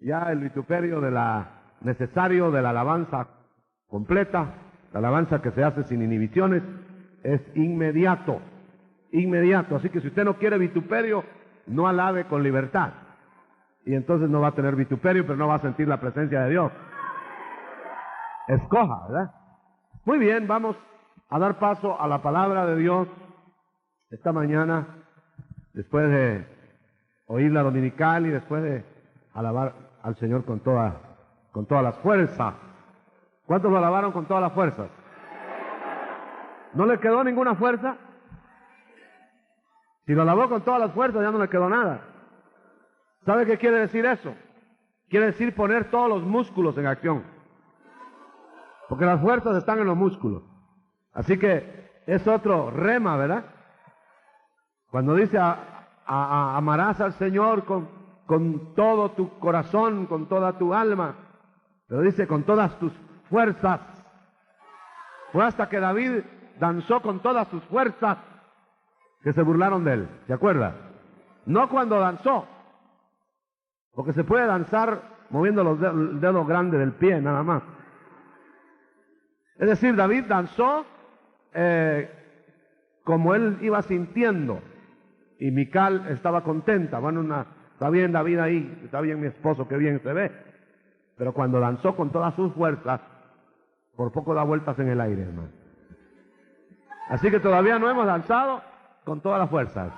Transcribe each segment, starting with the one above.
Ya el vituperio necesario de la alabanza completa, la alabanza que se hace sin inhibiciones, es inmediato, inmediato. Así que si usted no quiere vituperio, no alabe con libertad. Y entonces no va a tener vituperio, pero no va a sentir la presencia de Dios. Escoja, ¿verdad? Muy bien, vamos a dar paso a la palabra de Dios esta mañana, después de oír la dominical y después de alabar al Señor con todas las fuerzas. ¿Cuántos lo alabaron con todas las fuerzas? ¿No le quedó ninguna fuerza? Si lo alabó con todas las fuerzas, ya no le quedó nada. ¿Sabe qué quiere decir eso? Quiere decir poner todos los músculos en acción. Porque las fuerzas están en los músculos. Así que es otro rema, ¿verdad? Cuando dice amarás al Señor con todo tu corazón, con toda tu alma, pero dice con todas tus fuerzas. Fue hasta que David danzó con todas sus fuerzas que se burlaron de él, ¿se acuerda? No cuando danzó, porque se puede danzar moviendo el dedo grande del pie nada más. Es decir, David danzó como él iba sintiendo, y Mical estaba contenta. Bueno, está bien David ahí, está bien mi esposo, qué bien se ve. Pero cuando danzó con todas sus fuerzas, por poco da vueltas en el aire, hermano. Así que todavía no hemos danzado con todas las fuerzas.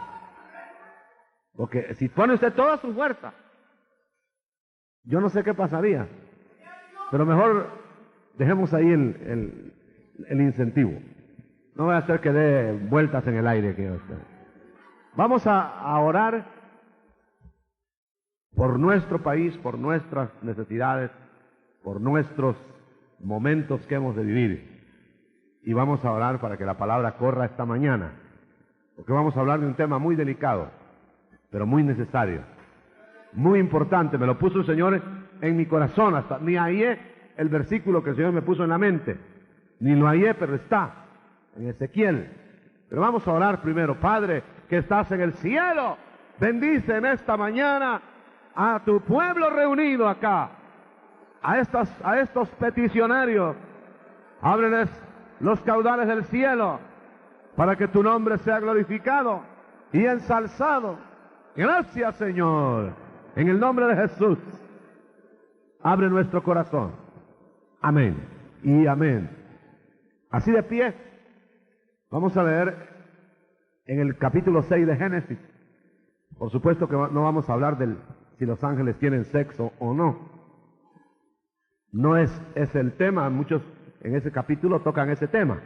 Porque si pone usted toda su fuerza, yo no sé qué pasaría. Pero mejor dejemos ahí el incentivo. No voy a hacer que dé vueltas en el aire. Vamos a orar por nuestro país, por nuestras necesidades, por nuestros momentos que hemos de vivir. Y vamos a orar para que la palabra corra esta mañana. Porque vamos a hablar de un tema muy delicado, pero muy necesario, muy importante. Me lo puso el Señor en mi corazón, hasta ni hallé el versículo que el Señor me puso en la mente, ni lo hallé, pero está en Ezequiel. Pero vamos a orar primero. Padre, que estás en el cielo, bendice en esta mañana a tu pueblo reunido acá, a estos peticionarios. Ábreles los caudales del cielo para que tu nombre sea glorificado y ensalzado. Gracias, Señor, en el nombre de Jesús. Abre nuestro corazón. Amén y amén. Así de pie, vamos a leer en el capítulo 6 de Génesis. Por supuesto que no vamos a hablar de si los ángeles tienen sexo o no. No es el tema. Muchos en ese capítulo tocan ese tema.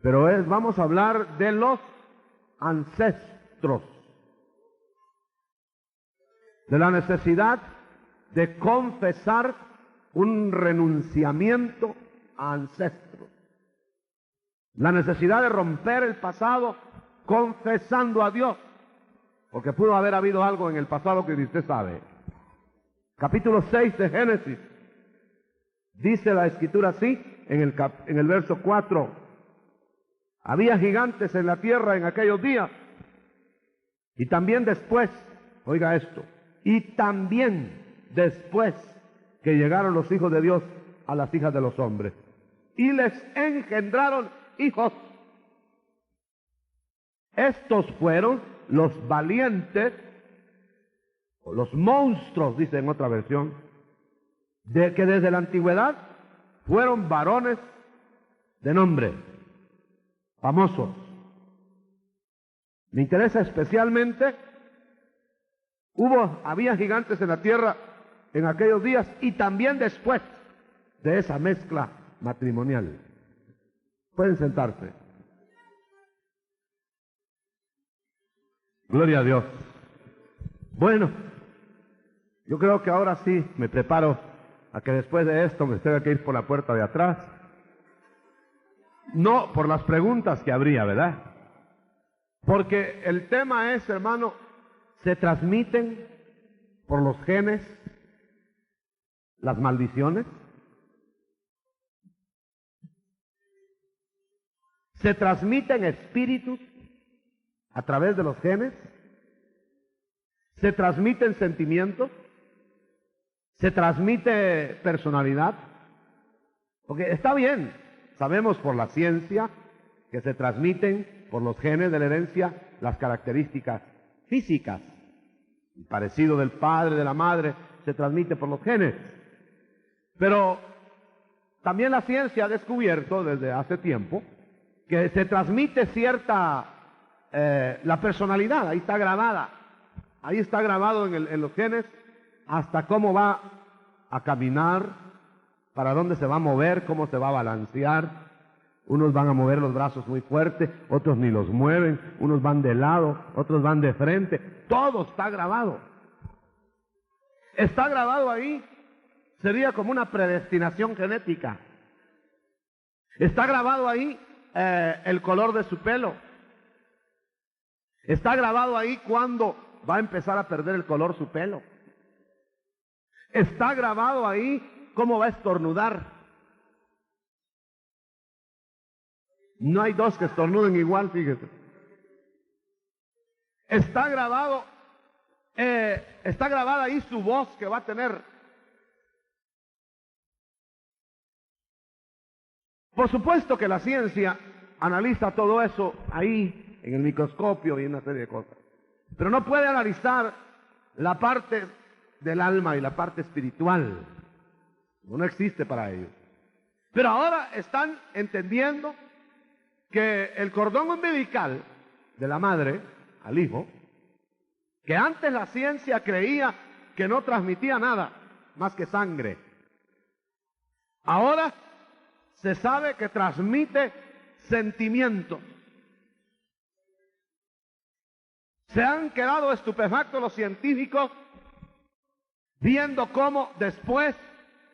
Pero vamos a hablar de los ancestros, de la necesidad de confesar un renunciamiento a ancestros, la necesidad de romper el pasado confesando a Dios, porque pudo haber habido algo en el pasado que usted sabe. Capítulo 6 de Génesis, dice la Escritura así, en el verso 4, había gigantes en la tierra en aquellos días, y también después, oiga esto, y también después que llegaron los hijos de Dios a las hijas de los hombres, y les engendraron hijos. Estos fueron los valientes, o los monstruos, dice en otra versión, de que desde la antigüedad fueron varones de nombre, famosos. Me interesa especialmente, había gigantes en la tierra en aquellos días y también después de esa mezcla matrimonial. Pueden sentarse. Gloria a Dios. Bueno, yo creo que ahora sí me preparo a que después de esto me tenga que ir por la puerta de atrás. No por las preguntas que habría, ¿verdad? Porque el tema es, hermano, se transmiten por los genes las maldiciones. Se transmiten espíritus a través de los genes. Se transmiten sentimientos. ¿Se transmite personalidad? Porque está bien, sabemos por la ciencia que se transmiten por los genes de la herencia las características físicas. El parecido del padre, de la madre, se transmite por los genes. Pero también la ciencia ha descubierto desde hace tiempo que se transmite la personalidad, ahí está grabada, ahí está grabado en los genes hasta cómo va a caminar, para dónde se va a mover, cómo se va a balancear. Unos van a mover los brazos muy fuerte, otros ni los mueven, unos van de lado, otros van de frente, todo está grabado. Está grabado ahí, sería como una predestinación genética. Está grabado ahí el color de su pelo. Está grabado ahí cuándo va a empezar a perder el color su pelo. Está grabado ahí cómo va a estornudar. No hay dos que estornuden igual, fíjese. Está grabado, está grabada ahí su voz que va a tener. Por supuesto que la ciencia analiza todo eso ahí en el microscopio y una serie de cosas, pero no puede analizar la parte del alma y la parte espiritual. No existe para ellos. Pero ahora están entendiendo que el cordón umbilical de la madre al hijo, que antes la ciencia creía que no transmitía nada más que sangre, ahora se sabe que transmite sentimientos. Se han quedado estupefactos los científicos viendo cómo después,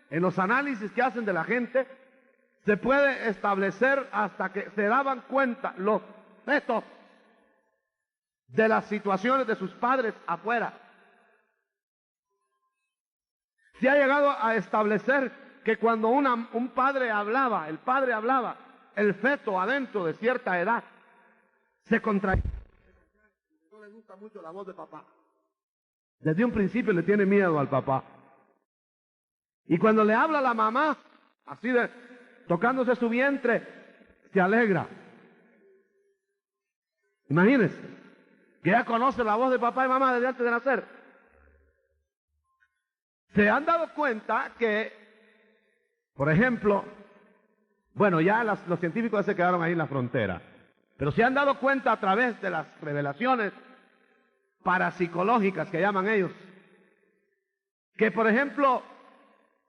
en los análisis que hacen de la gente, se puede establecer hasta que se daban cuenta los fetos de las situaciones de sus padres afuera. Se ha llegado a establecer que cuando un padre hablaba, el feto adentro de cierta edad se contraía. No le gusta mucho la voz de papá. Desde un principio le tiene miedo al papá. Y cuando le habla a la mamá, así tocándose su vientre, se alegra. Imagínense, que ya conoce la voz de papá y mamá desde antes de nacer. Se han dado cuenta que, por ejemplo, bueno, ya los científicos se quedaron ahí en la frontera, pero se han dado cuenta a través de las revelaciones parapsicológicas que llaman ellos, que por ejemplo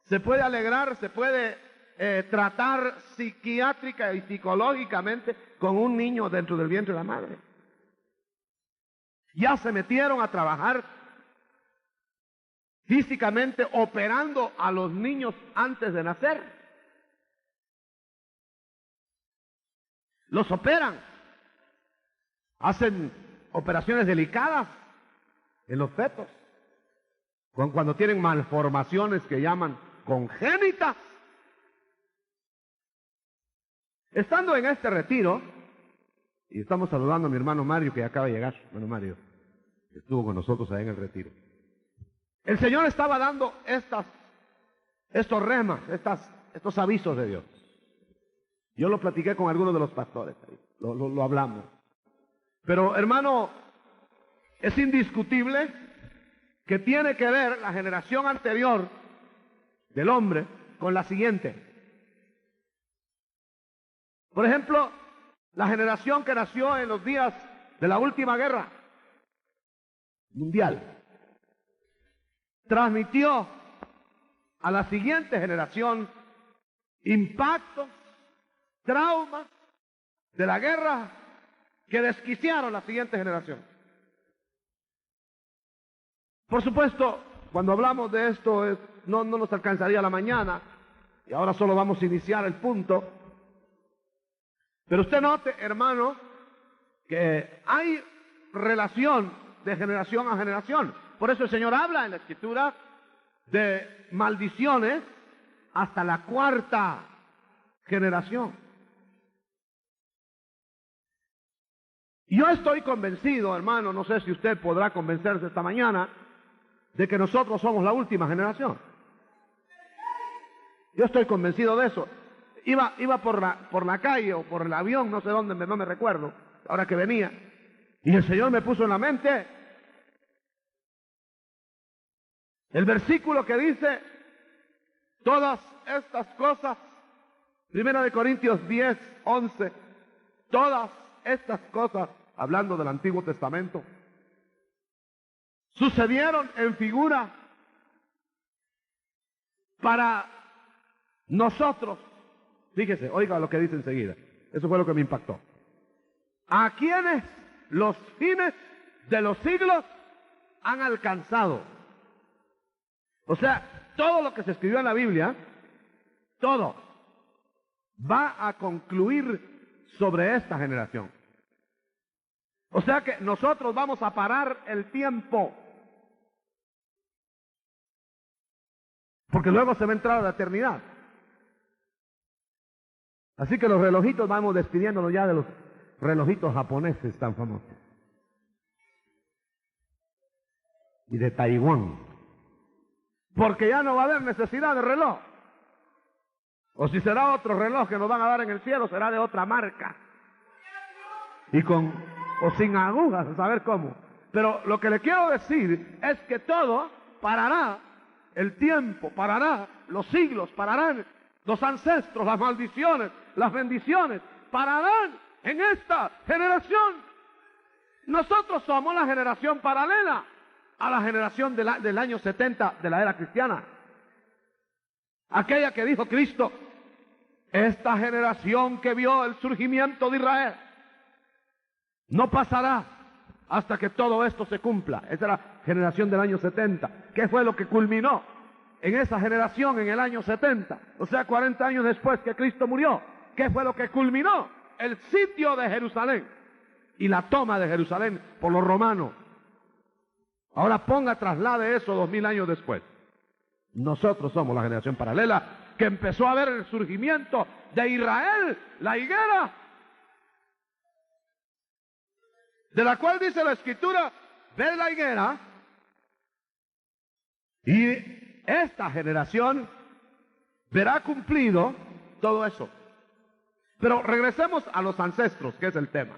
se puede alegrar, se puede tratar psiquiátrica y psicológicamente con un niño dentro del vientre de la madre. Ya se metieron a trabajar físicamente operando a los niños antes de nacer. Los operan, hacen operaciones delicadas en los fetos, cuando tienen malformaciones que llaman congénitas. Estando en este retiro, y estamos saludando a mi hermano Mario, que acaba de llegar, hermano Mario, que estuvo con nosotros ahí en el retiro. El Señor estaba dando estos remas, estos avisos de Dios. Yo lo platiqué con algunos de los pastores, lo hablamos. Pero hermano, es indiscutible que tiene que ver la generación anterior del hombre con la siguiente. Por ejemplo, la generación que nació en los días de la última guerra mundial transmitió a la siguiente generación impactos, traumas de la guerra que desquiciaron la siguiente generación. Por supuesto, cuando hablamos de esto, no nos alcanzaría la mañana, y ahora solo vamos a iniciar el punto. Pero usted note, hermano, que hay relación de generación a generación. Por eso el Señor habla en la Escritura de maldiciones hasta la cuarta generación. Y yo estoy convencido, hermano, no sé si usted podrá convencerse esta mañana, de que nosotros somos la última generación. Yo estoy convencido de eso. Iba por la calle o por el avión, no sé dónde, no me recuerdo, ahora que venía, y el Señor me puso en la mente el versículo que dice, todas estas cosas, 1 Corintios 10:11, todas estas cosas, hablando del Antiguo Testamento, sucedieron en figura para nosotros. Fíjese, oiga lo que dice enseguida. Eso fue lo que me impactó. A quienes los fines de los siglos han alcanzado. O sea, todo lo que se escribió en la Biblia, todo, va a concluir sobre esta generación. O sea que nosotros vamos a parar el tiempo. Porque luego se va a entrar a la eternidad. Así que los relojitos, vamos despidiéndonos ya de los relojitos japoneses tan famosos. Y de Taiwán. Porque ya no va a haber necesidad de reloj. O si será otro reloj que nos van a dar en el cielo, será de otra marca. Y o sin agujas, a saber cómo. Pero lo que le quiero decir es que todo parará, el tiempo parará, los siglos pararán, los ancestros, las maldiciones, las bendiciones, pararán en esta generación. Nosotros somos la generación paralela a la generación del año 70 de la era cristiana. Aquella que dijo Cristo, esta generación que vio el surgimiento de Israel, no pasará hasta que todo esto se cumpla. Esa era la generación del año 70. ¿Qué fue lo que culminó en esa generación en el año 70? O sea, 40 años después que Cristo murió. ¿Qué fue lo que culminó? El sitio de Jerusalén y la toma de Jerusalén por los romanos. Ahora traslade eso 2000 años después. Nosotros somos la generación paralela que empezó a ver el surgimiento de Israel, la higuera, de la cual dice la Escritura, ve la higuera, y esta generación verá cumplido todo eso. Pero regresemos a los ancestros, que es el tema.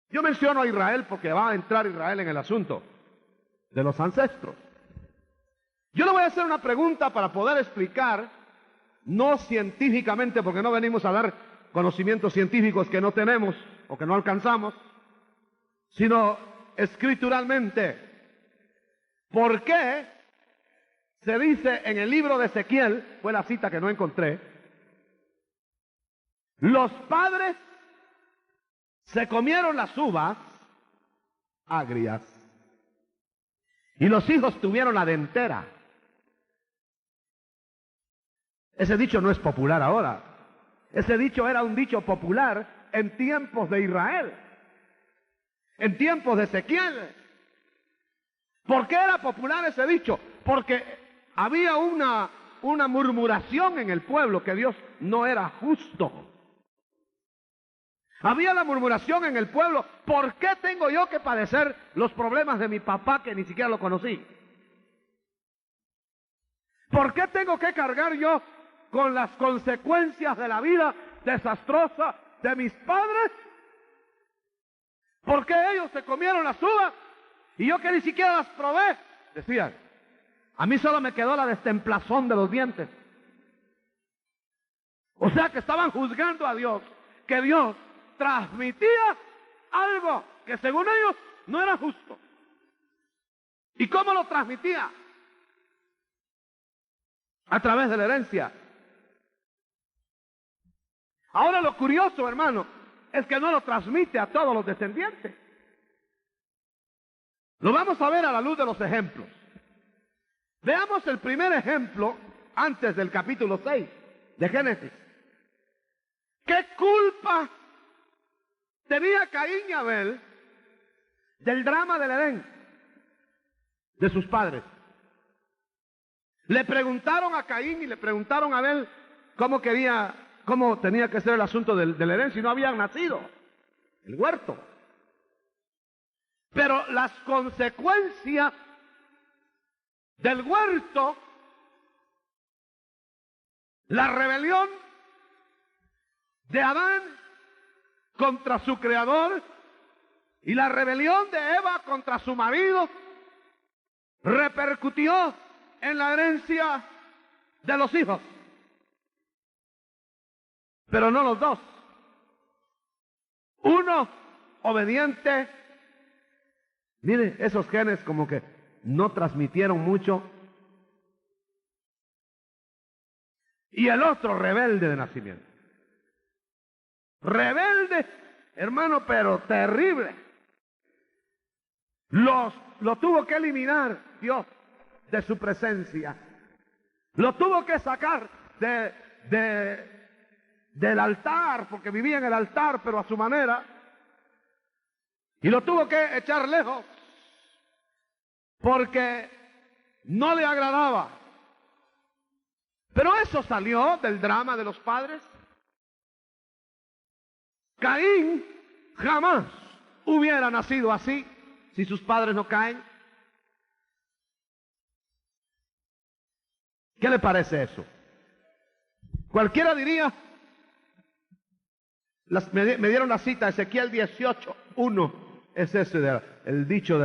Yo menciono a Israel porque va a entrar Israel en el asunto de los ancestros. Yo le voy a hacer una pregunta para poder explicar, no científicamente, porque no venimos a dar conocimientos científicos que no tenemos o que no alcanzamos, sino escrituralmente. ¿Por qué se dice en el libro de Ezequiel, fue la cita que no encontré, los padres se comieron las uvas agrias y los hijos tuvieron la dentera? Ese dicho no es popular ahora. Ese dicho era un dicho popular en tiempos de Israel, en tiempos de Ezequiel. ¿Por qué era popular ese dicho? Porque había una murmuración en el pueblo que Dios no era justo. Había la murmuración en el pueblo, ¿por qué tengo yo que padecer los problemas de mi papá que ni siquiera lo conocí? ¿Por qué tengo que cargar yo con las consecuencias de la vida desastrosa de mis padres? ¿Por qué ellos se comieron las uvas y yo que ni siquiera las probé? Decían, a mí solo me quedó la destemplazón de los dientes. O sea que estaban juzgando a Dios, que Dios transmitía algo que según ellos no era justo. ¿Y cómo lo transmitía? A través de la herencia. Ahora lo curioso, hermano, es que no lo transmite a todos los descendientes. Lo vamos a ver a la luz de los ejemplos. Veamos el primer ejemplo antes del capítulo 6 de Génesis. ¿Qué culpa tenía Caín y Abel del drama del Edén de sus padres? Le preguntaron a Caín y le preguntaron a Abel cómo tenía que ser el asunto del Edén si no habían nacido el huerto. Pero las consecuencias del huerto La rebelión de Adán contra su creador y la rebelión de Eva contra su marido repercutió en la herencia de los hijos. Pero no los dos. Uno obediente. Mire, esos genes como que no transmitieron mucho. Y el otro rebelde de nacimiento. Rebelde, hermano, pero terrible. Lo tuvo que eliminar Dios de su presencia. Lo tuvo que sacar del altar, porque vivía en el altar, pero a su manera. Y lo tuvo que echar lejos, porque no le agradaba. Pero eso salió del drama de los padres. Caín jamás hubiera nacido así si sus padres no caen. ¿Qué le parece eso? Cualquiera diría, me dieron la cita, Ezequiel 18:1, es ese el dicho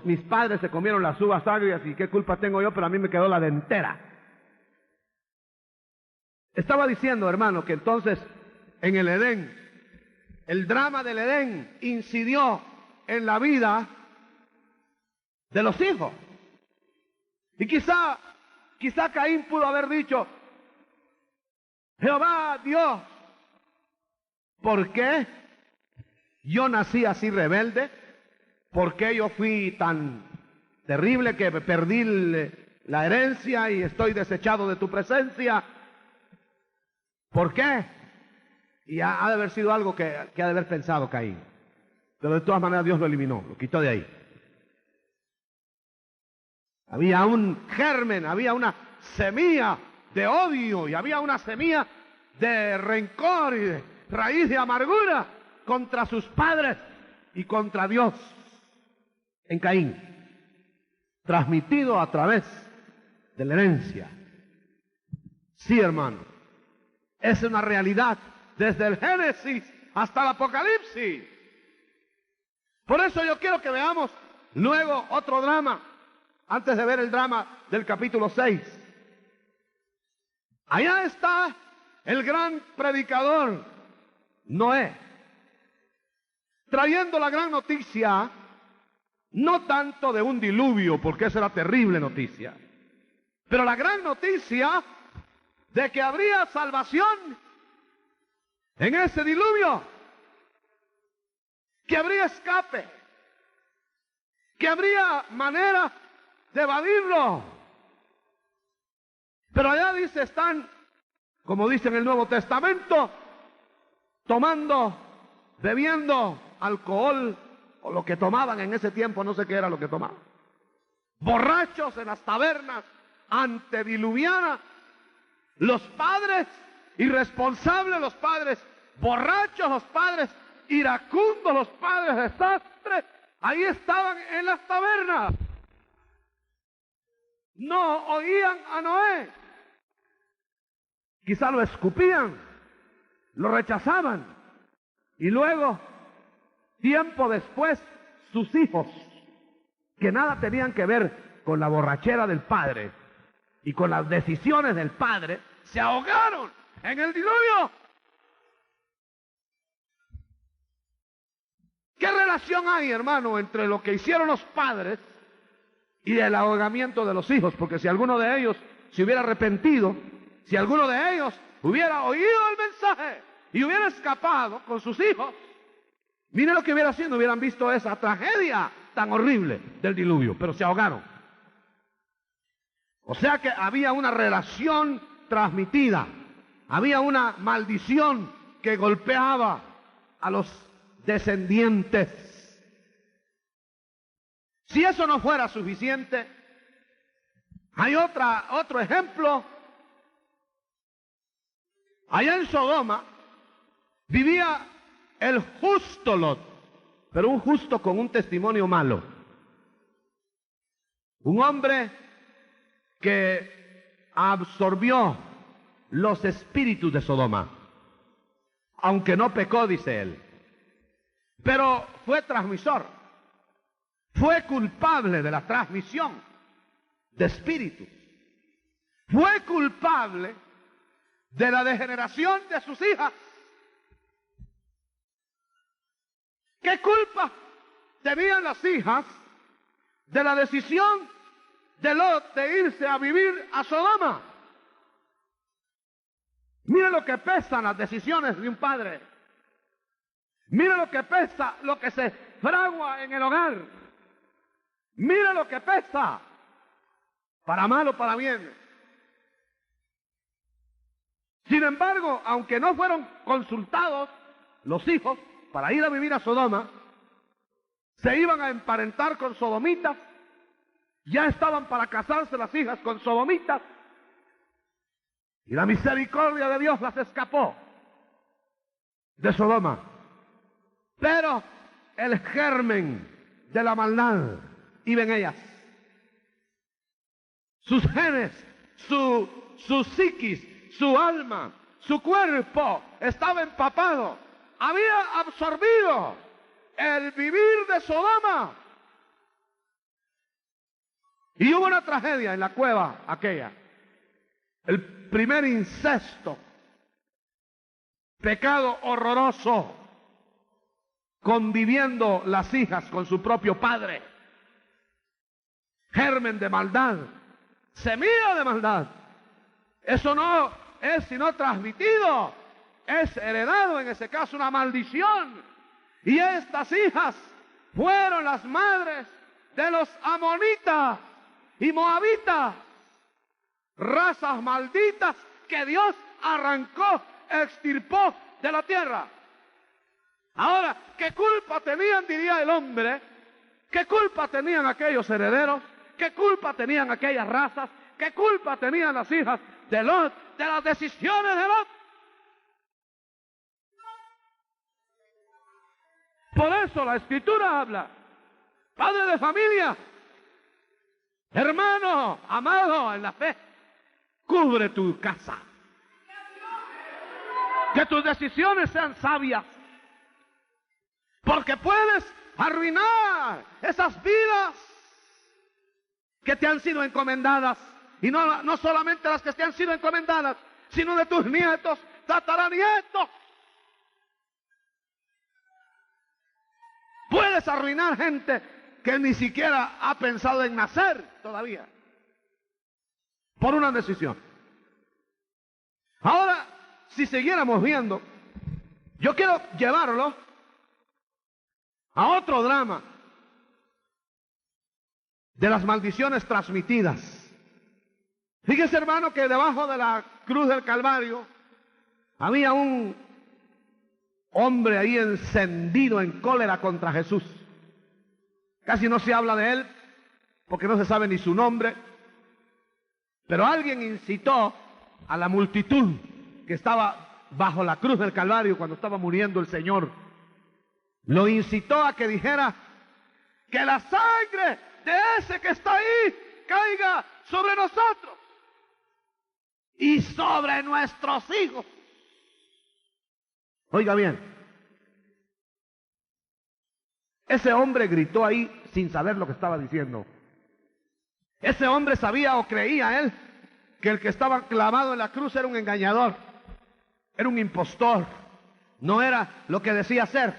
mis padres se comieron las uvas agrias y qué culpa tengo yo, pero a mí me quedó la dentera. Estaba diciendo, hermano, que entonces en el Edén, el drama del Edén incidió en la vida de los hijos. Y quizá Caín pudo haber dicho, Jehová Dios, ¿por qué yo nací así rebelde? ¿Por qué yo fui tan terrible que perdí la herencia y estoy desechado de tu presencia? ¿Por qué? Y ha de haber sido algo que ha de haber pensado Caín. Pero de todas maneras Dios lo eliminó, lo quitó de ahí. Había un germen, había una semilla de odio y había una semilla de rencor y de raíz de amargura contra sus padres y contra Dios en Caín, transmitido a través de la herencia. Sí, hermano, es una realidad desde el Génesis hasta el Apocalipsis. Por eso yo quiero que veamos luego otro drama, antes de ver el drama del capítulo 6. Allá está el gran predicador Noé, trayendo la gran noticia, no tanto de un diluvio, porque esa era terrible noticia, pero la gran noticia de que habría salvación en ese diluvio, que habría escape, que habría manera de evadirlo. Pero allá dice, están, como dice en el Nuevo Testamento, tomando, bebiendo alcohol, o lo que tomaban en ese tiempo, no sé qué era lo que tomaban, borrachos en las tabernas antediluvianas, los padres irresponsables, los padres borrachos, los padres iracundos, los padres desastres, ahí estaban en las tabernas. No oían a Noé. Quizá lo escupían, lo rechazaban. Y luego, tiempo después, sus hijos, que nada tenían que ver con la borrachera del padre y con las decisiones del padre, se ahogaron en el diluvio. ¿Qué relación hay, hermano, entre lo que hicieron los padres y el ahogamiento de los hijos? Porque si alguno de ellos se hubiera arrepentido, si alguno de ellos hubiera oído el mensaje y hubiera escapado con sus hijos, miren lo que hubiera sido, hubieran visto esa tragedia tan horrible del diluvio, pero se ahogaron. O sea que había una relación transmitida, había una maldición que golpeaba a los descendientes. Si eso no fuera suficiente, hay otro ejemplo. Allá en Sodoma vivía el justo Lot, pero un justo con un testimonio malo. Un hombre que absorbió los espíritus de Sodoma, aunque no pecó, dice él, pero fue transmisor, fue culpable de la transmisión de espíritus, fue culpable de la degeneración de sus hijas. ¿Qué culpa tenían las hijas de la decisión de Lot de irse a vivir a Sodoma? Mire lo que pesan las decisiones de un padre. Mire lo que pesa, lo que se fragua en el hogar. Mire lo que pesa, para mal o para bien. Sin embargo, aunque no fueron consultados los hijos para ir a vivir a Sodoma, se iban a emparentar con sodomitas, ya estaban para casarse las hijas con sodomitas, y la misericordia de Dios las escapó de Sodoma. Pero el germen de la maldad iba en ellas. Sus genes, su psiquis, su alma, su cuerpo estaba empapado. Había absorbido el vivir de Sodoma. Y hubo una tragedia en la cueva aquella. El primer incesto, pecado horroroso, conviviendo las hijas con su propio padre. Germen de maldad, semilla de maldad. Eso no es sino transmitido, es heredado, en ese caso una maldición. Y estas hijas fueron las madres de los amonitas y moabitas, razas malditas que Dios arrancó, extirpó de la tierra. Ahora, ¿qué culpa tenían, diría el hombre? ¿Qué culpa tenían aquellos herederos? ¿Qué culpa tenían aquellas razas? ¿Qué culpa tenían las hijas de Lot de las decisiones de Lot? Por eso la Escritura habla, padre de familia, hermano, amado en la fe, cubre tu casa. Que tus decisiones sean sabias, porque puedes arruinar esas vidas que te han sido encomendadas, y no solamente las que te han sido encomendadas, sino de tus nietos, tataranietos. Puedes arruinar gente que ni siquiera ha pensado en nacer todavía, por una decisión. Ahora, si siguiéramos viendo, yo quiero llevarlo a otro drama de las maldiciones transmitidas. Fíjese, hermano, que debajo de la cruz del Calvario había un hombre ahí encendido en cólera contra Jesús. Casi no se habla de él porque no se sabe ni su nombre, pero alguien incitó a la multitud que estaba bajo la cruz del Calvario cuando estaba muriendo el Señor. Lo incitó a que dijera que la sangre de ese que está ahí caiga sobre nosotros y sobre nuestros hijos. Oiga bien, ese hombre gritó ahí sin saber lo que estaba diciendo. Ese hombre sabía o creía él que el que estaba clavado en la cruz era un engañador, era un impostor, no era lo que decía ser.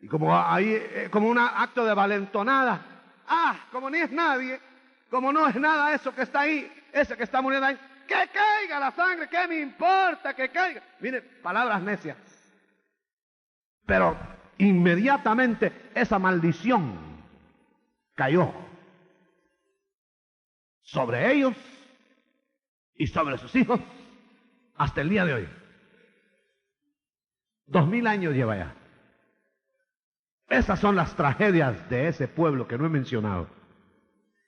Y como ahí, como un acto de valentonada, como ni es nadie, como no es nada eso que está ahí, ese que está muriendo ahí, que caiga la sangre, ¿qué me importa que caiga? Mire, palabras necias. Pero inmediatamente esa maldición cayó sobre ellos y sobre sus hijos hasta el día de hoy. 2000 años lleva ya. Esas son las tragedias de ese pueblo que no he mencionado.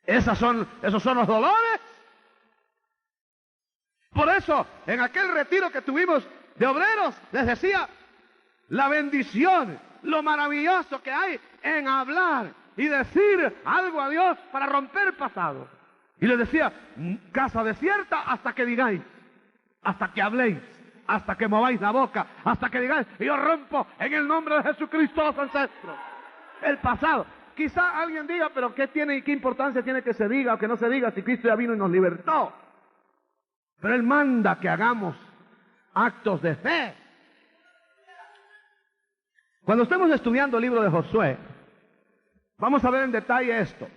Esos son los dolores. Por eso, en aquel retiro que tuvimos de obreros, les decía la bendición, lo maravilloso que hay en hablar y decir algo a Dios para romper el pasado. Y les decía, casa desierta hasta que digáis. hasta que habléis, hasta que mováis la boca, hasta que digáis, yo rompo en el nombre de Jesucristo los ancestros. El pasado. Quizá alguien diga, pero ¿qué tiene y qué importancia tiene que se diga o que no se diga si Cristo ya vino y nos libertó? Pero Él manda que hagamos actos de fe. Cuando estemos estudiando el libro de Josué, vamos a ver en detalle esto.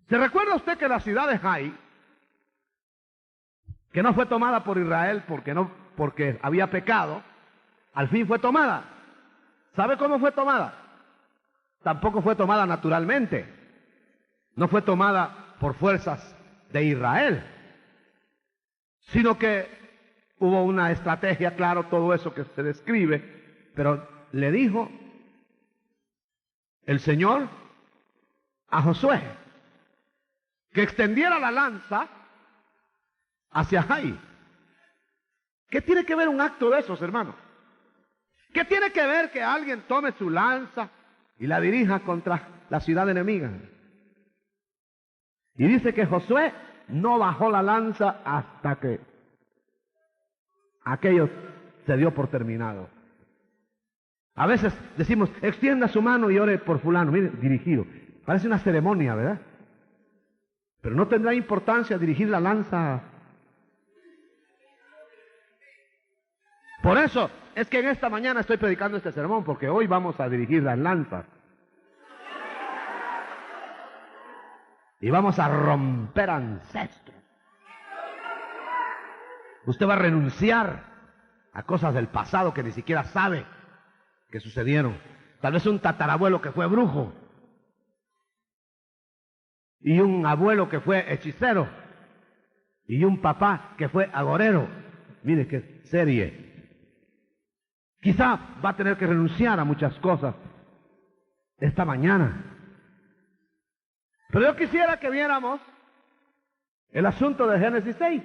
¿Se recuerda usted que la ciudad de Jai, que no fue tomada por Israel porque había pecado, al fin fue tomada? ¿Sabe cómo fue tomada? Tampoco fue tomada naturalmente. No fue tomada por fuerzas de Israel, sino que hubo una estrategia, claro, todo eso que se describe, pero le dijo el Señor a Josué que extendiera la lanza hacia Jai. ¿Qué tiene que ver un acto de esos, hermanos? ¿Qué tiene que ver que alguien tome su lanza y la dirija contra la ciudad enemiga? Y dice que Josué no bajó la lanza hasta que aquello se dio por terminado. A veces decimos, extienda su mano y ore por fulano, mire, dirigido. Parece una ceremonia, ¿verdad? Pero no tendrá importancia dirigir la lanza. Por eso es que en esta mañana estoy predicando este sermón, porque hoy vamos a dirigir las lanzas. Y vamos a romper ancestros. Usted va a renunciar a cosas del pasado que ni siquiera sabe que sucedieron. Tal vez un tatarabuelo que fue brujo y un abuelo que fue hechicero y un papá que fue agorero. Mire qué serie. Quizá va a tener que renunciar a muchas cosas esta mañana. Pero yo quisiera que viéramos el asunto de Génesis 6.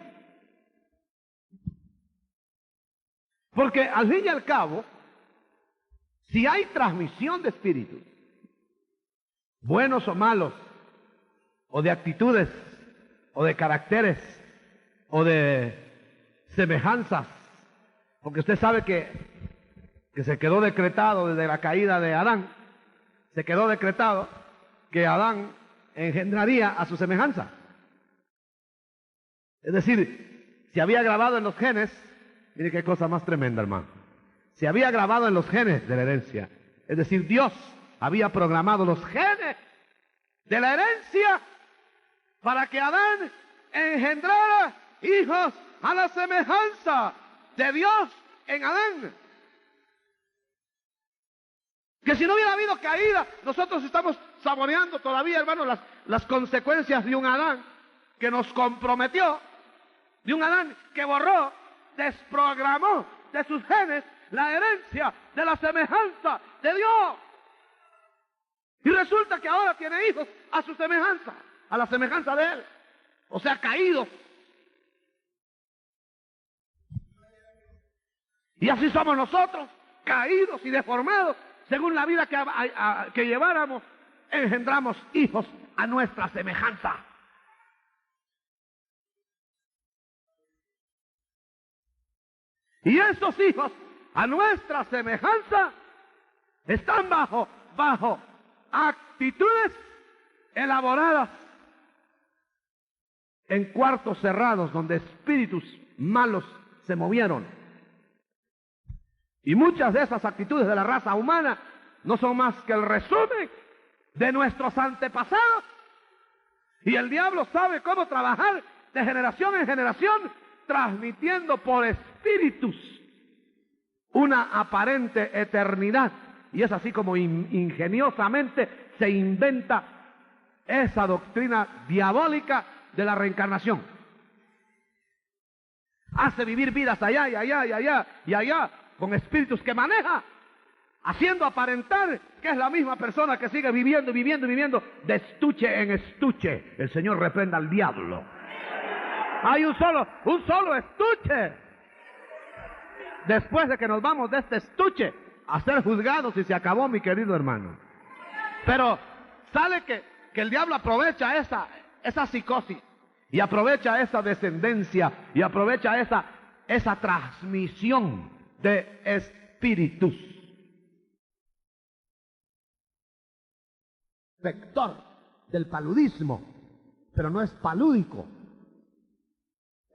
Porque al fin y al cabo, si hay transmisión de espíritus, buenos o malos, o de actitudes, o de caracteres, o de semejanzas, porque usted sabe que se quedó decretado desde la caída de Adán, se quedó decretado que Adán engendraría a su semejanza. Es decir, se había grabado en los genes, mire qué cosa más tremenda, hermano. Se había grabado en los genes de la herencia. Es decir, Dios había programado los genes de la herencia para que Adán engendrara hijos a la semejanza de Dios en Adán. Que si no hubiera habido caída, nosotros estamos saboreando todavía, hermano, las consecuencias de un Adán que nos comprometió, de un Adán que borró, desprogramó de sus genes la herencia de la semejanza de Dios. Y resulta que ahora tiene hijos a su semejanza, a la semejanza de Él. O sea, caídos. Y así somos nosotros, caídos y deformados. Según la vida que lleváramos, engendramos hijos a nuestra semejanza. Y esos hijos a nuestra semejanza están bajo actitudes elaboradas en cuartos cerrados donde espíritus malos se movieron. Y muchas de esas actitudes de la raza humana no son más que el resumen de nuestros antepasados. Y el diablo sabe cómo trabajar de generación en generación, transmitiendo por espíritus una aparente eternidad. Y es así como ingeniosamente se inventa esa doctrina diabólica de la reencarnación. Hace vivir vidas allá y allá y allá y allá, con espíritus que maneja, haciendo aparentar que es la misma persona que sigue viviendo, de estuche en estuche. El Señor reprenda al diablo. Hay un solo estuche. Después de que nos vamos de este estuche a ser juzgados, y se acabó, mi querido hermano. Pero sale que el diablo aprovecha esa psicosis Y aprovecha esa descendencia y aprovecha esa transmisión de espíritus. Vector del paludismo, pero no es palúdico.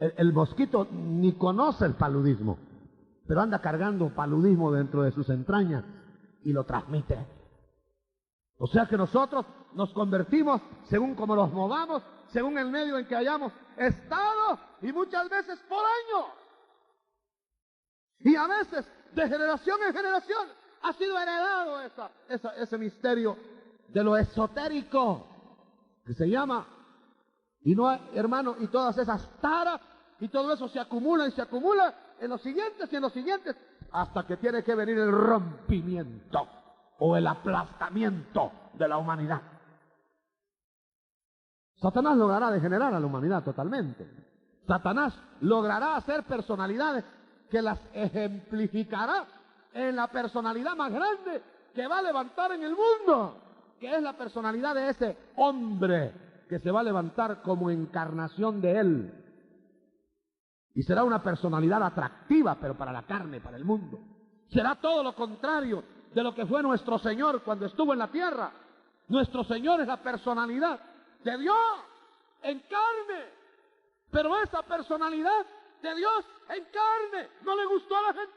El mosquito ni conoce el paludismo, pero anda cargando paludismo dentro de sus entrañas y lo transmite. O sea que nosotros nos convertimos según como nos movamos, según el medio en que hayamos estado, y muchas veces por años. Y a veces, de generación en generación, ha sido heredado ese misterio de lo esotérico, que se llama, y no, hermano, y todas esas taras, y todo eso se acumula y se acumula en los siguientes y en los siguientes, hasta que tiene que venir el rompimiento o el aplastamiento de la humanidad. Satanás logrará degenerar a la humanidad totalmente. Satanás logrará hacer personalidades que las ejemplificará en la personalidad más grande que va a levantar en el mundo, que es la personalidad de ese hombre que se va a levantar como encarnación de él. Y será una personalidad atractiva, pero para la carne, para el mundo. Será todo lo contrario de lo que fue nuestro Señor cuando estuvo en la tierra. Nuestro Señor es la personalidad de Dios en carne, pero esa personalidad de Dios en carne no le gustó a la gente.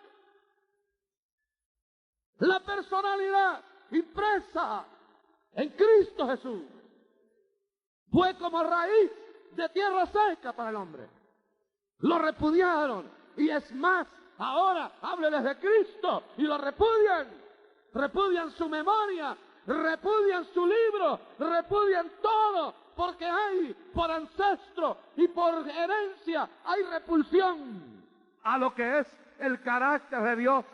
La personalidad impresa en Cristo Jesús fue como raíz de tierra seca para el hombre. Lo repudiaron, y es más, ahora hábleles de Cristo y lo repudian. Repudian su memoria, repudian su libro, repudian todo, porque hay por ancestro y por herencia, hay repulsión a lo que es el carácter de Dios.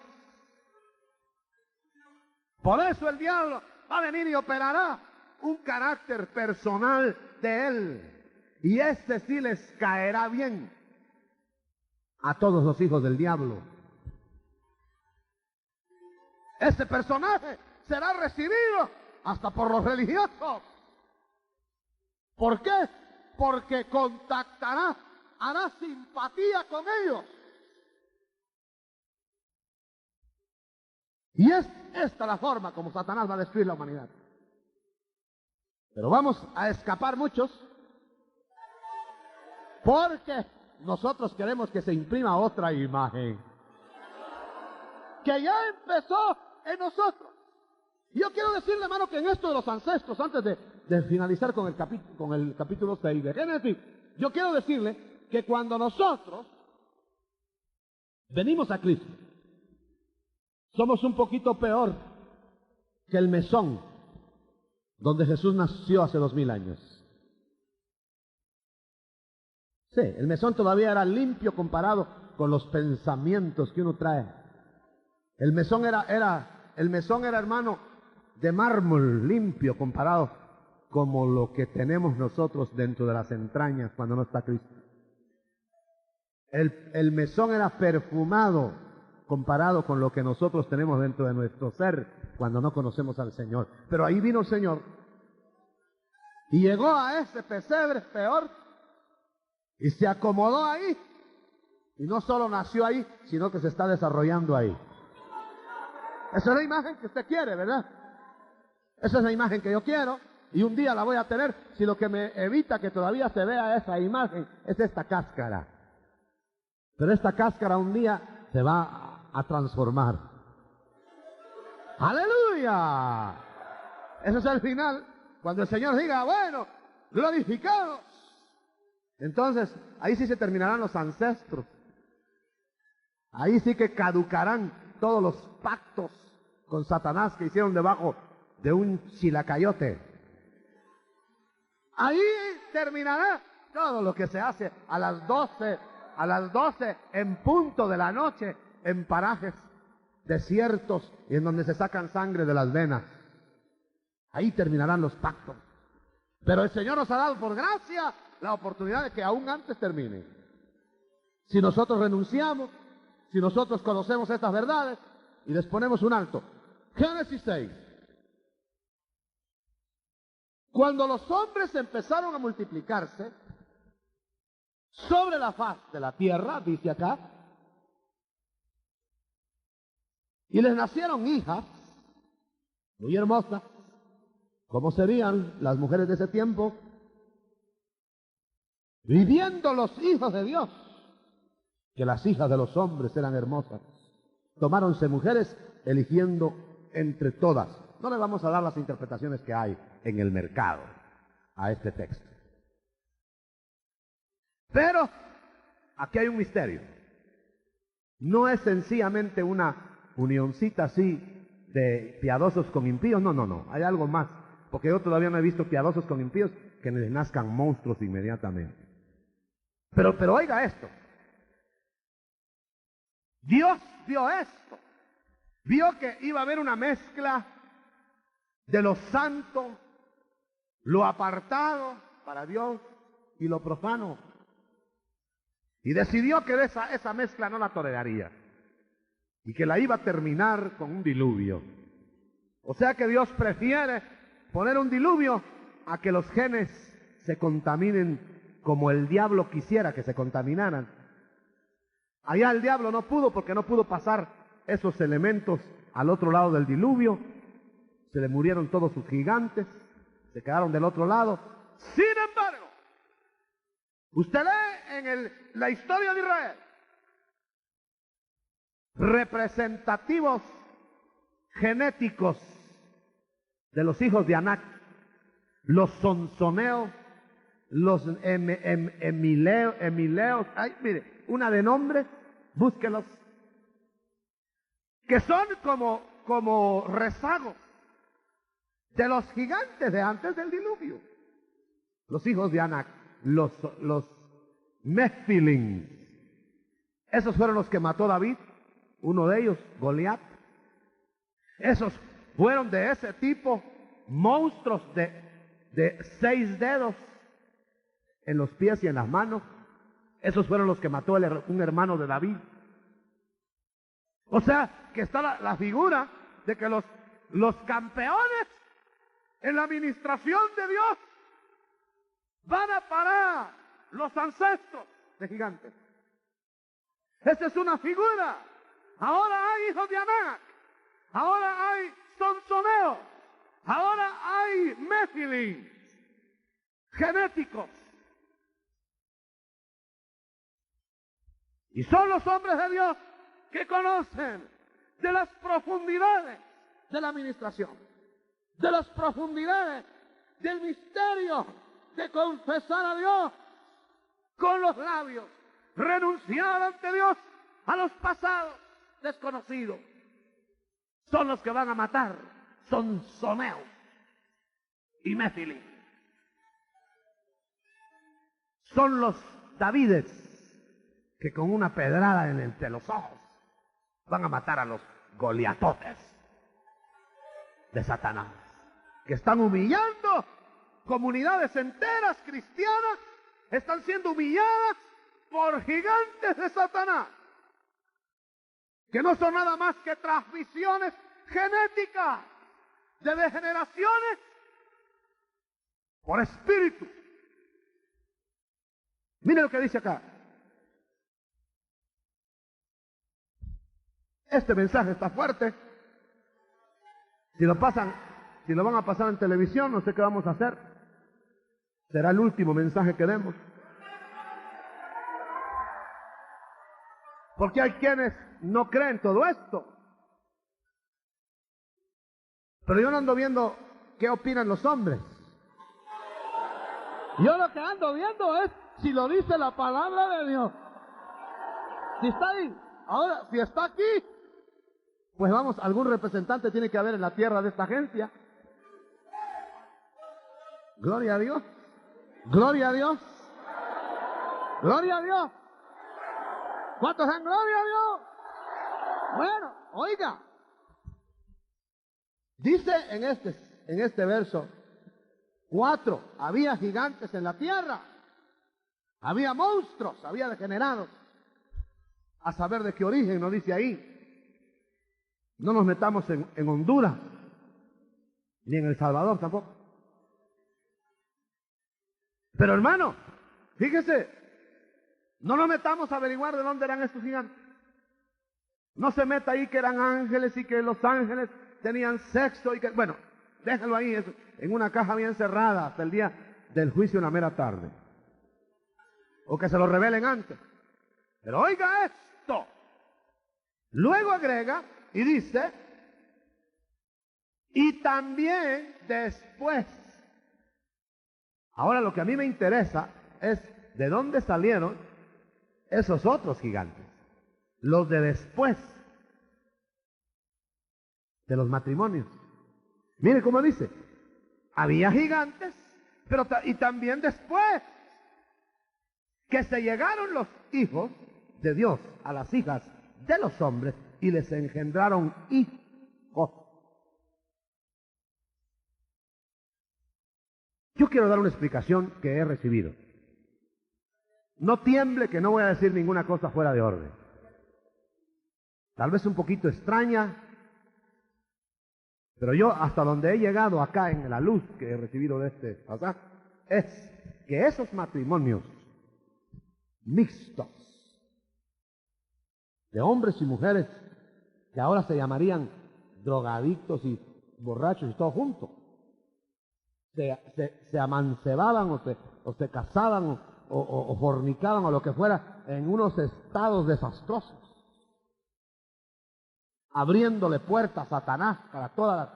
Por eso el diablo va a venir y operará un carácter personal de él, y este sí les caerá bien a todos los hijos del diablo. Este personaje será recibido hasta por los religiosos. ¿Por qué? Porque contactará, hará simpatía con ellos. Y es esta la forma como Satanás va a destruir la humanidad. Pero vamos a escapar muchos, porque nosotros queremos que se imprima otra imagen que ya empezó en nosotros. Yo quiero decirle, hermano, que en esto de los ancestros, antes de finalizar con el capítulo 6 de Génesis, yo quiero decirle que cuando nosotros venimos a Cristo, somos un poquito peor que el mesón donde Jesús nació hace 2000 años. Sí, el mesón todavía era limpio comparado con los pensamientos que uno trae. El mesón era, hermano, de mármol, limpio comparado como lo que tenemos nosotros dentro de las entrañas cuando no está Cristo. El mesón era perfumado comparado con lo que nosotros tenemos dentro de nuestro ser cuando no conocemos al Señor. Pero ahí vino el Señor y llegó a ese pesebre peor y se acomodó ahí, y no solo nació ahí, sino que se está desarrollando ahí. Esa es la imagen que usted quiere, ¿verdad? Esa es la imagen que yo quiero, y un día la voy a tener, si lo que me evita que todavía se vea esa imagen es esta cáscara. Pero esta cáscara un día se va a transformar. ¡Aleluya! Ese es el final, cuando el Señor diga, bueno, glorificados. Entonces, ahí sí se terminarán los ancestros. Ahí sí que caducarán todos los pactos con Satanás que hicieron debajo de un chilacayote. Ahí terminará todo lo que se hace a las 12 en punto de la noche en parajes desiertos y en donde se sacan sangre de las venas. Ahí terminarán los pactos. Pero el Señor nos ha dado por gracia la oportunidad de que aún antes termine. Si nosotros renunciamos, si nosotros conocemos estas verdades y les ponemos un alto. Génesis 6. Cuando los hombres empezaron a multiplicarse, sobre la faz de la tierra, dice acá, y les nacieron hijas muy hermosas. ¿Cómo serían las mujeres de ese tiempo? Viviendo los hijos de Dios, que las hijas de los hombres eran hermosas. Tomáronse mujeres eligiendo entre todas. No le vamos a dar las interpretaciones que hay en el mercado a este texto. Pero aquí hay un misterio. No es sencillamente una unioncita así de piadosos con impíos. No, no, no. Hay algo más. Porque yo todavía no he visto piadosos con impíos que les nazcan monstruos inmediatamente. Pero oiga esto. Dios vio esto. Vio que iba a haber una mezcla de lo santo, lo apartado para Dios y lo profano. Y decidió que esa mezcla no la toleraría. Y que la iba a terminar con un diluvio. O sea que Dios prefiere poner un diluvio a que los genes se contaminen como el diablo quisiera que se contaminaran. Allá el diablo no pudo porque no pudo pasar esos elementos al otro lado del diluvio. Se le murieron todos sus gigantes, se quedaron del otro lado. Sin embargo, usted lee en la historia de Israel representativos genéticos de los hijos de Anac, los sonsoneos, los emileos, ay, mire, una de nombres, búsquelos, que son como rezagos de los gigantes de antes del diluvio. Los hijos de Anac, los Nephilim, esos fueron los que mató David, uno de ellos, Goliat. Esos fueron de ese tipo, monstruos de 6 dedos en los pies y en las manos. Esos fueron los que mató un hermano de David. O sea, que está la figura de que los campeones en la administración de Dios van a parar los ancestros de gigantes. Esa es una figura. Ahora hay hijos de Anac, ahora hay sonsoneos, ahora hay Nephilim genéticos. Y son los hombres de Dios que conocen de las profundidades de la administración, de las profundidades del misterio de confesar a Dios con los labios, renunciar ante Dios a los pasados desconocidos. Son los que van a matar sonsoneos y Nephilim. Son los Davides que con una pedrada entre los ojos van a matar a los Goliatotes de Satanás, que están humillando comunidades enteras cristianas, están siendo humilladas por gigantes de Satanás, que no son nada más que transmisiones genéticas de degeneraciones por espíritu. Mire lo que dice acá. Este mensaje está fuerte. Si lo van a pasar en televisión, no sé qué vamos a hacer. Será el último mensaje que demos. Porque hay quienes no creen todo esto. Pero yo no ando viendo qué opinan los hombres. Yo lo que ando viendo es si lo dice la palabra de Dios. Si está ahí, ahora, si está aquí, pues vamos, algún representante tiene que haber en la tierra de esta agencia. Gloria a Dios. Gloria a Dios. Gloria a Dios. ¿Cuántos dan gloria a Dios? Bueno, oiga. Dice en este verso 4, había gigantes en la tierra, había monstruos, había degenerados. A saber de qué origen, no dice ahí. No nos metamos en Honduras, ni en El Salvador tampoco. Pero hermano, fíjese No nos metamos a averiguar de dónde eran estos gigantes. No se meta ahí que eran ángeles y que los ángeles tenían sexo y que, bueno, déjalo ahí en una caja bien cerrada hasta el día del juicio, una mera tarde. O que se lo revelen antes. Pero oiga esto. Luego agrega y dice, y también después. Ahora lo que a mí me interesa es de dónde salieron esos otros gigantes. Los de después de los matrimonios. Mire cómo dice, había gigantes, pero y también después que se llegaron los hijos de Dios a las hijas de los hombres y les engendraron hijos. Yo quiero dar una explicación que he recibido. No tiemble que no voy a decir ninguna cosa fuera de orden. Tal vez un poquito extraña, pero yo hasta donde he llegado acá en la luz que he recibido de este pasaje, es que esos matrimonios mixtos de hombres y mujeres que ahora se drogadictos y borrachos y todo junto, se amancebaban o se casaban o fornicaban o lo que fuera en unos estados desastrosos, abriéndole puertas a Satanás para todas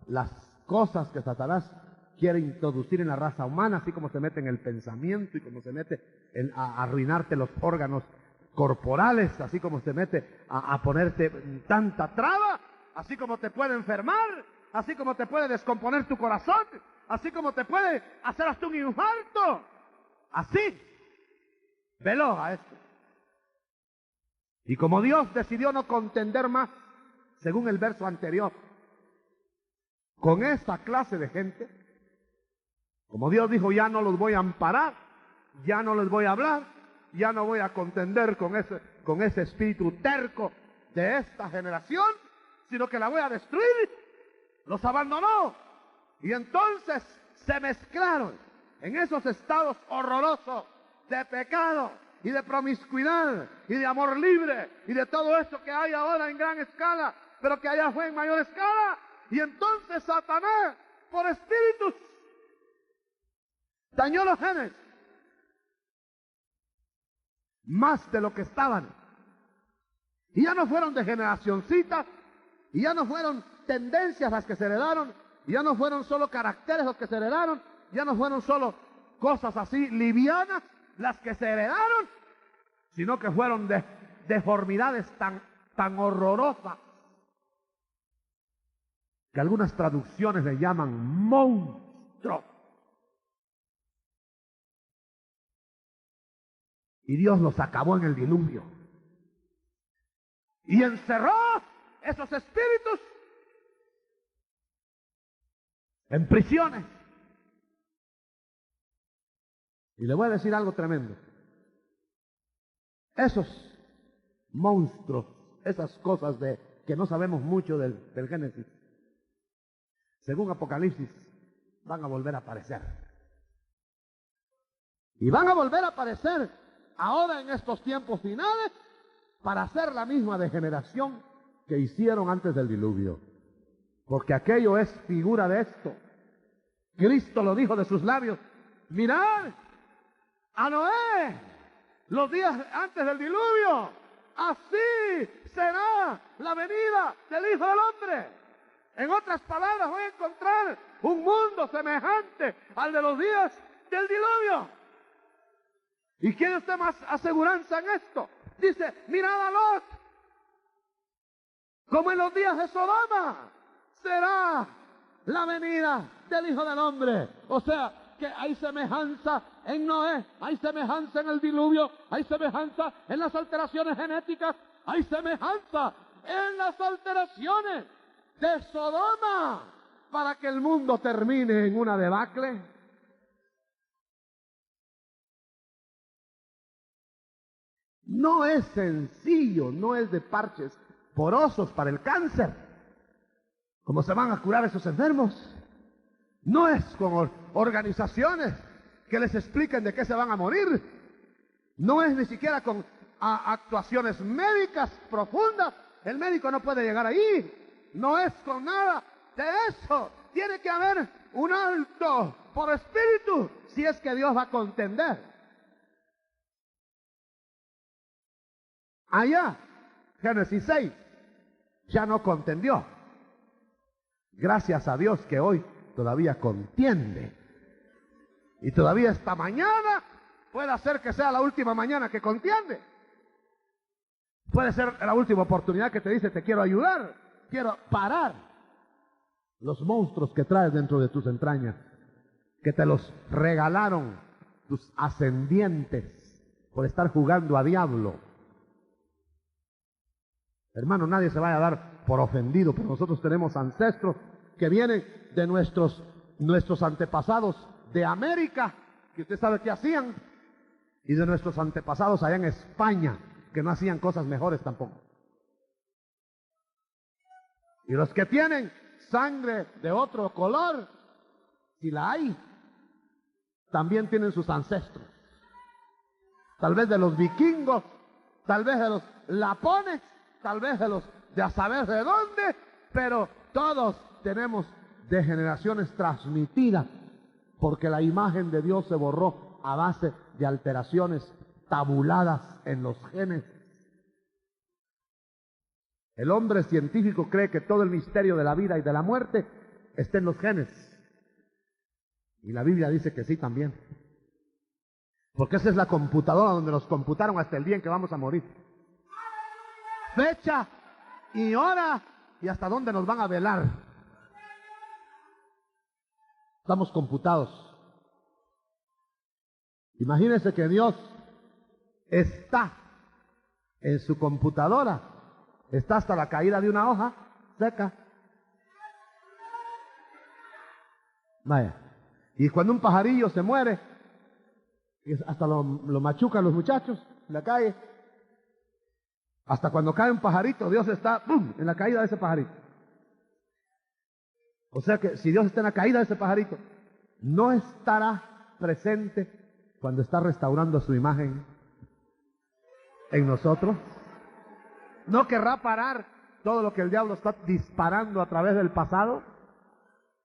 las cosas que Satanás quiere introducir en la raza humana, así como se mete en el pensamiento y como se mete a arruinarte los órganos corporales, así como se mete a ponerte tanta traba, así como te puede enfermar, así como te puede descomponer tu corazón, así como te puede hacer hasta un infarto. Así, veló a esto. Y como Dios decidió no contender más, según el verso anterior, con esta clase de gente, como Dios dijo, ya no los voy a amparar, ya no les voy a hablar, ya no voy a contender con ese espíritu terco de esta generación, sino que la voy a destruir, los abandonó. Y entonces se mezclaron en esos estados horrorosos de pecado y de promiscuidad y de amor libre y de todo eso que hay ahora en gran escala, pero que allá fue en mayor escala. Y entonces Satanás, por espíritus, dañó los genes más de lo que estaban. Y ya no fueron de generacioncitas, y ya no fueron tendencias las que se heredaron, y ya no fueron solo caracteres los que se heredaron, ya no fueron solo cosas así livianas las que se heredaron, sino que fueron deformidades tan horrorosas que algunas traducciones le llaman monstruos. Y Dios los acabó en el diluvio. Y encerró esos espíritus en prisiones. Y le voy a decir algo tremendo. Esos monstruos, esas cosas que no sabemos mucho del Génesis, según Apocalipsis, van a volver a aparecer. Y van a volver a aparecer ahora en estos tiempos finales para hacer la misma degeneración que hicieron antes del diluvio. Porque aquello es figura de esto. Cristo lo dijo de sus labios. Mirad a Noé los días antes del diluvio. Así será la venida del Hijo del Hombre. En otras palabras, voy a encontrar un mundo semejante al de los días del diluvio. ¿Y quién está más aseguranza en esto? Dice, mirad a Lot, como en los días de Sodoma, será la venida del Hijo del Hombre. O sea, que hay semejanza en Noé, hay semejanza en el diluvio, hay semejanza en las alteraciones genéticas, hay semejanza en las alteraciones de Sodoma para que el mundo termine en una debacle. No es sencillo, no es de parches porosos para el cáncer. ¿Cómo se van a curar esos enfermos? No es con organizaciones que les expliquen de qué se van a morir. No es ni siquiera con actuaciones médicas profundas. El médico no puede llegar ahí. No es con nada de eso. Tiene que haber un alto por espíritu si es que Dios va a contender. Allá, Génesis 6, ya no contendió. Gracias a Dios que hoy todavía contiende. Y todavía esta mañana puede hacer que sea la última mañana que contiende. Puede ser la última oportunidad que te dice, te quiero ayudar, quiero parar los monstruos que traes dentro de tus entrañas, que te los regalaron tus ascendientes por estar jugando a diablo. Hermano, nadie se vaya a dar por ofendido, pero nosotros tenemos ancestros que vienen de nuestros antepasados de América, que usted sabe qué hacían, y de nuestros antepasados allá en España, que no hacían cosas mejores tampoco. Y los que tienen sangre de otro color, si la hay, también tienen sus ancestros. Tal vez de los vikingos, tal vez de los lapones, tal vez de los de a saber de dónde, pero todos tenemos de generaciones transmitidas, porque la imagen de Dios se borró a base de alteraciones tabuladas en los genes. El hombre científico cree que todo el misterio de la vida y de la muerte está en los genes. Y la Biblia dice que sí también. Porque esa es la computadora donde nos computaron hasta el día en que vamos a morir. Fecha y hora y hasta dónde nos van a velar. Estamos computados. Imagínense que Dios está en su computadora, está hasta la caída de una hoja seca. Vaya. Y cuando un pajarillo se muere, hasta lo machucan los muchachos en la calle. Hasta cuando cae un pajarito, Dios está ¡pum!, en la caída de ese pajarito. O sea que si Dios está en la caída de ese pajarito, no estará presente cuando está restaurando su imagen en nosotros. No querrá parar todo lo que el diablo está disparando a través del pasado.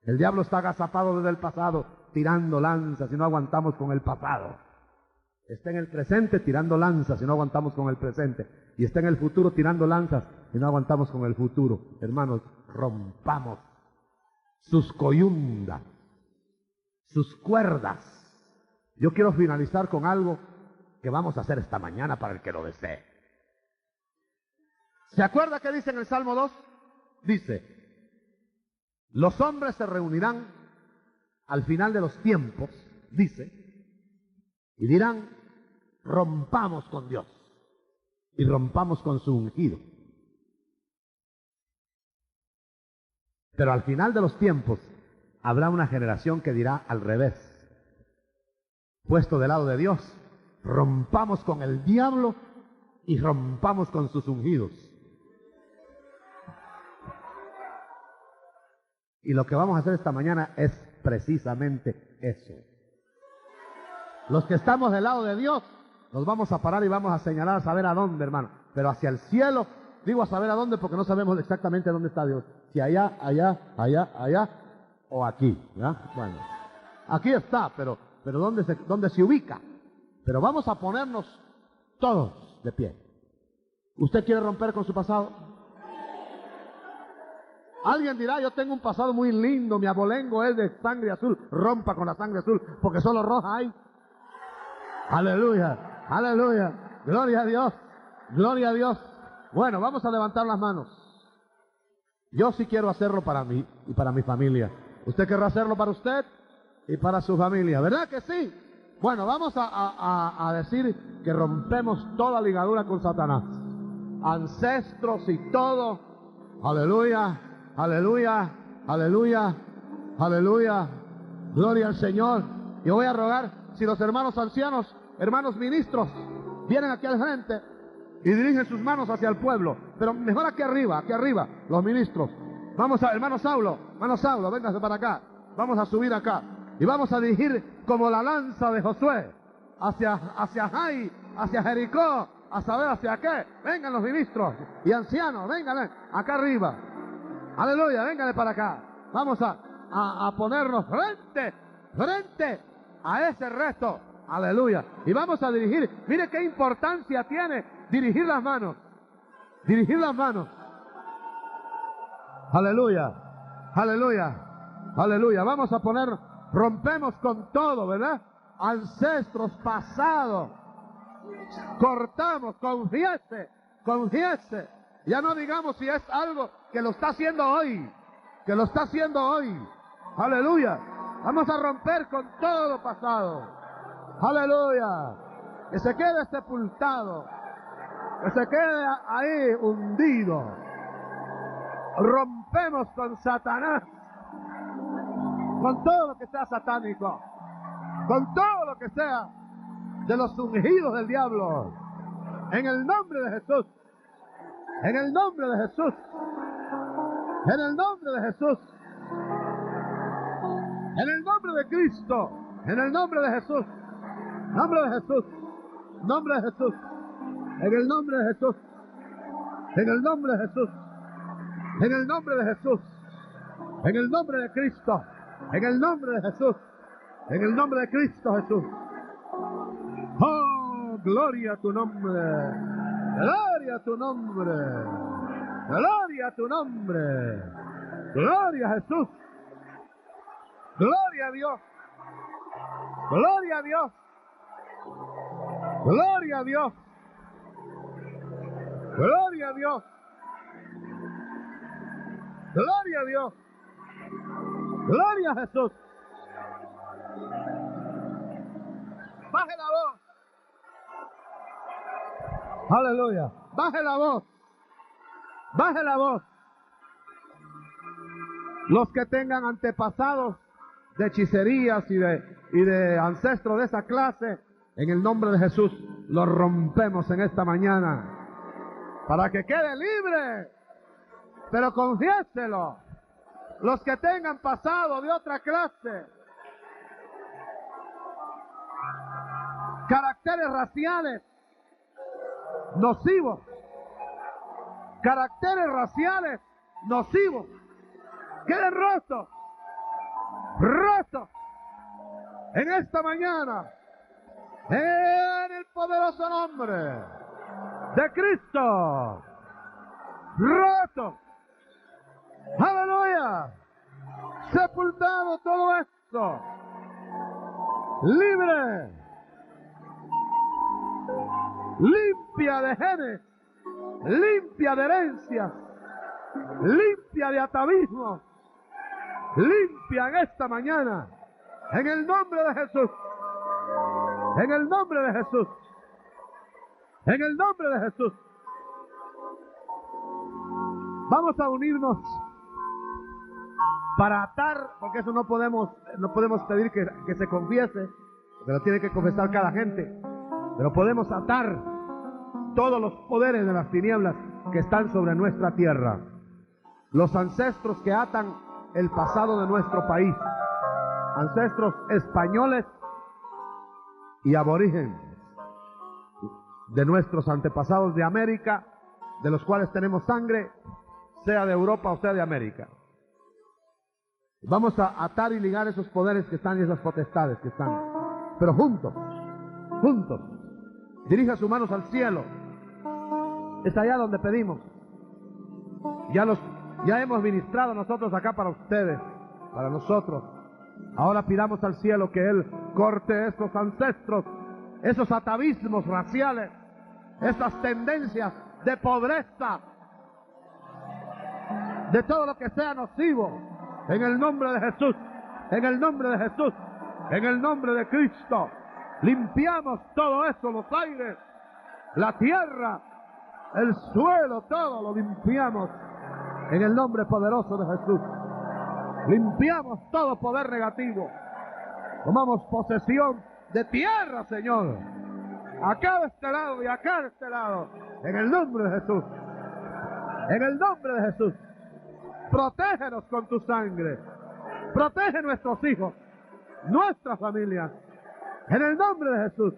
El diablo está agazapado desde el pasado, tirando lanzas y no aguantamos con el pasado. Está en el presente tirando lanzas y no aguantamos con el presente. Y está en el futuro tirando lanzas y no aguantamos con el futuro. Hermanos, rompamos sus coyundas, sus cuerdas. Yo quiero finalizar con algo que vamos a hacer esta mañana para el que lo desee. ¿Se acuerda que dice en el Salmo 2? Dice, los hombres se reunirán al final de los tiempos, dice, y dirán, rompamos con Dios y rompamos con su ungido. Pero al final de los tiempos habrá una generación que dirá al revés, puesto del lado de Dios, rompamos con el diablo y rompamos con sus ungidos. Y lo que vamos a hacer esta mañana es precisamente eso. Los que estamos del lado de Dios, nos vamos a parar y vamos a señalar a saber a dónde, hermano. Pero hacia el cielo, digo a saber a dónde porque no sabemos exactamente dónde está Dios. Si allá, allá, o aquí, ¿ya? Bueno, aquí está, pero ¿dónde se ubica? Pero vamos a ponernos todos de pie. ¿Usted quiere romper con su pasado? Alguien dirá, yo tengo un pasado muy lindo, mi abolengo es de sangre azul. Rompa con la sangre azul, porque solo roja hay. Aleluya, aleluya, gloria a Dios, gloria a Dios. Bueno, vamos a levantar las manos. Yo sí quiero hacerlo para mí y para mi familia. ¿Usted querrá hacerlo para usted y para su familia? ¿Verdad que sí? Bueno, vamos a decir que rompemos toda ligadura con Satanás. Ancestros y todo. Aleluya, aleluya, aleluya, aleluya. Gloria al Señor. Yo voy a rogar si los hermanos ancianos, hermanos ministros, vienen aquí al frente y dirigen sus manos hacia el pueblo. Pero mejor aquí arriba, los ministros. Vamos a, hermano Saulo, véngase para acá. Vamos a subir acá y vamos a dirigir como la lanza de Josué. hacia Jai, hacia Jericó, a saber hacia qué. Vengan los ministros y ancianos, vengan acá arriba. Aleluya, véngale para acá. Vamos a ponernos frente a ese resto. Aleluya. Y vamos a dirigir. Mire qué importancia tiene dirigir las manos. Dirigir las manos. Aleluya. Aleluya. Aleluya. Vamos a poner, rompemos con todo, ¿verdad? Ancestros pasados. Cortamos, confiese. Ya no digamos si es algo que lo está haciendo hoy. Aleluya. Vamos a romper con todo lo pasado. Aleluya. Que se quede sepultado. Que se quede ahí hundido. Rompemos con Satanás. Con todo lo que sea satánico. Con todo lo que sea de los ungidos del diablo. En el nombre de Jesús. En el nombre de Jesús. En el nombre de Jesús. En el nombre de Cristo. En el nombre de Jesús. Nombre de Jesús. Nombre de Jesús. En el nombre de Jesús. En el nombre de Jesús. En el nombre de Jesús. En el nombre de Cristo. En el nombre de Jesús. En el nombre de Cristo Jesús. Oh, gloria a tu nombre. Gloria a tu nombre. Gloria a tu nombre. Gloria a Jesús. Gloria a Dios. Gloria a Dios. Gloria a Dios. Gloria a Dios. Gloria a Dios. Gloria a Jesús. Baje la voz. Aleluya. Baje la voz. Baje la voz. Los que tengan antepasados de hechicerías y de ancestros de esa clase, en el nombre de Jesús, los rompemos en esta mañana. Para que quede libre. Pero confiéselo. Los que tengan pasado de otra clase, caracteres raciales nocivos, queden rotos en esta mañana, en el poderoso nombre de Cristo. Rotos. Aleluya. Sepultado todo esto. Libre. Limpia de genes. Limpia de herencias. Limpia de atavismos. Limpia en esta mañana. En el nombre de Jesús. En el nombre de Jesús. En el nombre de Jesús. Vamos a unirnos para atar, porque eso no podemos pedir que se confiese, pero tiene que confesar cada gente. Pero podemos atar todos los poderes de las tinieblas que están sobre nuestra tierra. Los ancestros que atan el pasado de nuestro país, ancestros españoles y aborígenes de nuestros antepasados de América, de los cuales tenemos sangre, sea de Europa o sea de América. Vamos a atar y ligar esos poderes que están y esas potestades que están. Pero juntos. Dirija sus manos al cielo. Es allá donde pedimos. Ya hemos ministrado nosotros acá para ustedes, para nosotros. Ahora pidamos al cielo que Él corte esos ancestros, esos atavismos raciales, esas tendencias de pobreza, de todo lo que sea nocivo, en el nombre de Jesús, en el nombre de Jesús, en el nombre de Cristo. Limpiamos todo eso, los aires, la tierra, el suelo, todo lo limpiamos en el nombre poderoso de Jesús. Limpiamos todo poder negativo. Tomamos posesión de tierra, Señor, acá de este lado y acá de este lado, en el nombre de Jesús, en el nombre de Jesús. Protégenos con tu sangre. Protege nuestros hijos, nuestras familias. En el nombre de Jesús.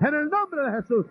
En el nombre de Jesús.